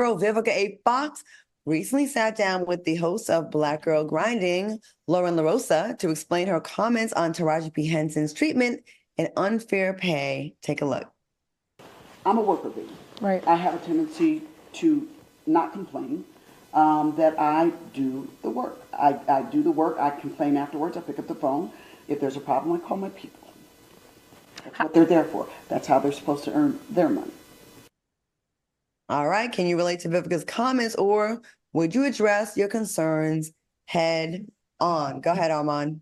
Girl Vivica Fox recently sat down with the host of Black Girl Grinding, Lauren LaRosa, to explain her comments on Taraji P. Henson's treatment and unfair pay. Take a look. I'm a worker bee. Right. I have a tendency to not complain, that I do the work. I do the work. I complain afterwards. I pick up the phone. If there's a problem, I call my people. That's what they're there for. That's how they're supposed to earn their money. All right. Can you relate to Vivica's comments, or would you address your concerns head on? Go ahead, Armand.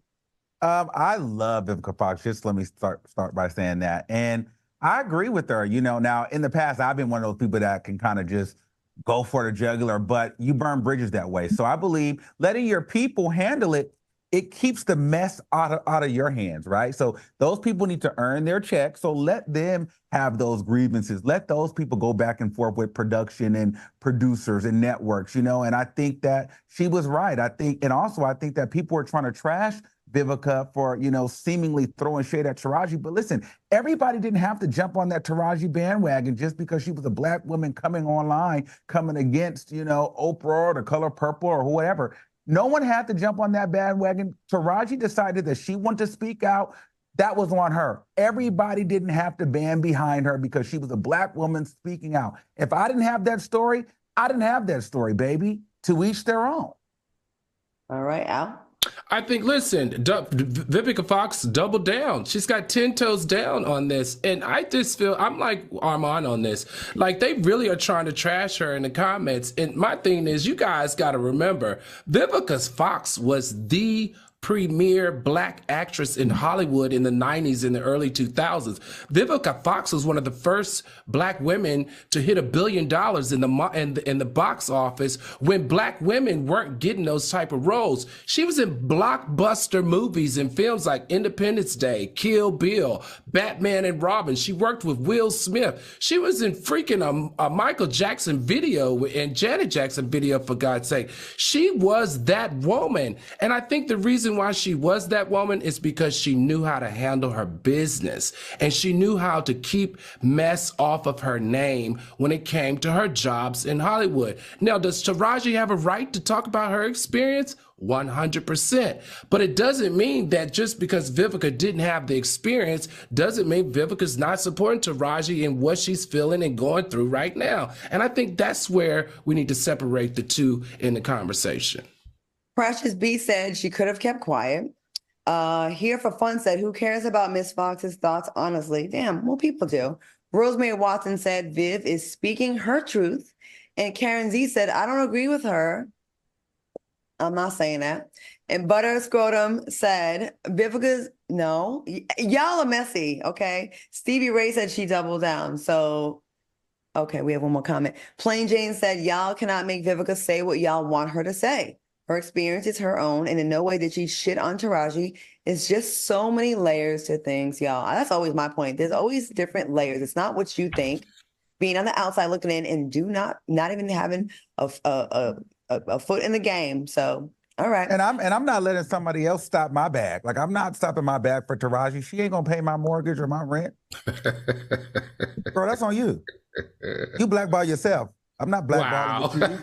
I love Vivica Fox. Just let me start by saying that. And I agree with her. You know, now in the past, I've been one of those people that can kind of just go for the jugular, but you burn bridges that way. So I believe letting your people handle it, it keeps the mess out of your hands, right? So those people need to earn their check. So let them have those grievances. Let those people go back and forth with production and producers and networks, you know? And I think that she was right. I think that people are trying to trash Vivica for, you know, seemingly throwing shade at Taraji. But listen, everybody didn't have to jump on that Taraji bandwagon just because she was a Black woman coming online, coming against, you know, Oprah or The Color Purple or whatever. No one had to jump on that bandwagon. Taraji decided that she wanted to speak out. That was on her. Everybody didn't have to band behind her because she was a Black woman speaking out. If I didn't have that story, I didn't have that story, baby. To each their own. All right, Al. I think, listen, Vivica Fox doubled down. She's got 10 toes down on this. And I just feel, I'm like Armand on this. Like, they really are trying to trash her in the comments. And my thing is, you guys got to remember, Vivica Fox was the premier Black actress in Hollywood in the 90s and the early 2000s. Vivica Fox was one of the first Black women to hit $1 billion in the box office when Black women weren't getting those type of roles. She was in blockbuster movies and films like Independence Day, Kill Bill, Batman and Robin. She worked with Will Smith. She was in freaking a Michael Jackson video and Janet Jackson video, for God's sake. She was that woman. And I think the reason why she was that woman is because she knew how to handle her business and she knew how to keep mess off of her name when it came to her jobs in Hollywood. Now, does Taraji have a right to talk about her experience? 100%. But it doesn't mean that just because Vivica didn't have the experience doesn't mean Vivica's not supporting Taraji in what she's feeling and going through right now. And I think that's where we need to separate the two in the conversation. Precious B said she could have kept quiet. Here for Fun said, who cares about Miss Fox's thoughts, honestly? Damn, well, people do. Rosemary Watson said, Viv is speaking her truth. And Karen Z said, I don't agree with her. I'm not saying that. And Butter Scrotum said, Vivica's, no. Y'all are messy, okay? Stevie Ray said she doubled down. So, okay, we have one more comment. Plain Jane said, y'all cannot make Vivica say what y'all want her to say. Her experience is her own, and in no way did she shit on Taraji. It's just so many layers to things, y'all. That's always my point. There's always different layers. It's not what you think. Being on the outside looking in and not even having a foot in the game. So, all right. And I'm not letting somebody else stop my bag. Like, I'm not stopping my bag for Taraji. She ain't gonna pay my mortgage or my rent. Bro, that's on you. You blackball yourself. I'm not blackballing you.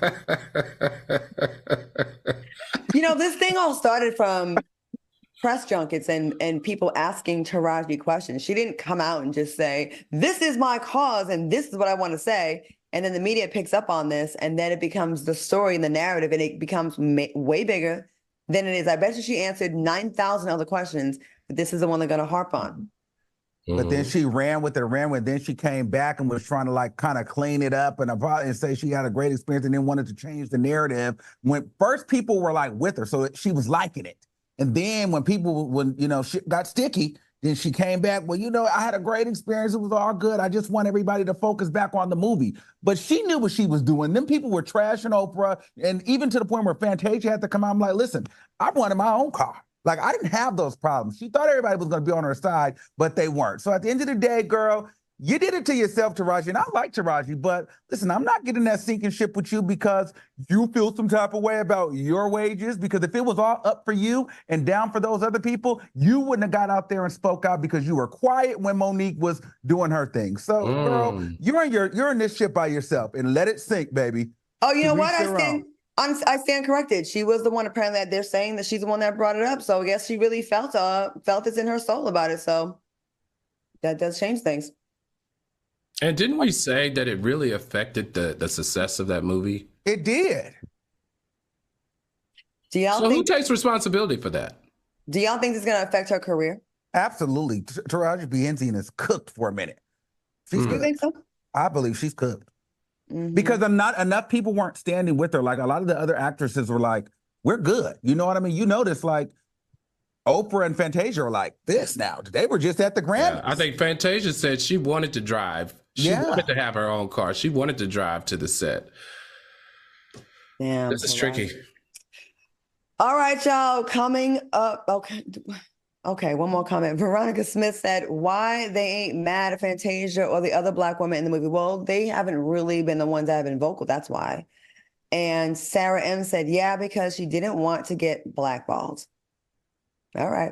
You know, this thing all started from press junkets and people asking Taraji questions. She didn't come out and just say, this is my cause and this is what I want to say. And then the media picks up on this and then it becomes the story and the narrative and it becomes way bigger than it is. I bet you she answered 9,000 other questions, but this is the one they're going to harp on. But then she ran with it. Then she came back and was trying to like kind of clean it up and say she had a great experience and then wanted to change the narrative. When first people were like with her, so she was liking it. And then when you know, shit got sticky, then she came back, well, you know, I had a great experience. It was all good. I just want everybody to focus back on the movie. But she knew what she was doing. Then people were trashing Oprah. And even to the point where Fantasia had to come out and like, listen, I wanted my own car. Like, I didn't have those problems. She thought everybody was going to be on her side, but they weren't. So at the end of the day, girl, you did it to yourself, Taraji, and I like Taraji, but listen, I'm not getting that sinking ship with you because you feel some type of way about your wages, because if it was all up for you and down for those other people, you wouldn't have got out there and spoke out because you were quiet when Monique was doing her thing. So, girl, you're in this ship by yourself, and let it sink, baby. Oh, you To know what? reach their own. I stand corrected. She was the one apparently that they're saying that she's the one that brought it up. So I guess she really felt this in her soul about it. So that does change things. And didn't we say that it really affected the success of that movie? It did. Do y'all So who think takes responsibility for that? do y'all think it's gonna affect her career? Absolutely. Taraji P. Henson is cooked for a minute. She's You good. think so? I believe she's cooked. Mhm. Because not enough people weren't standing with her. Like a lot of the other actresses were like, we're good. You know what I mean? You notice like Oprah and Fantasia are like this now. They were just at the Grammys. Yeah, I think Fantasia said she wanted to drive. She wanted to have her own car. She wanted to drive to the set. Damn, This is tricky. All right, y'all. Coming up. Okay, one more comment. Veronica Smith said, why they ain't mad at Fantasia or the other Black women in the movie? Well, they haven't really been the ones that have been vocal. That's why. And Sarah M said, yeah, because she didn't want to get blackballed. All right.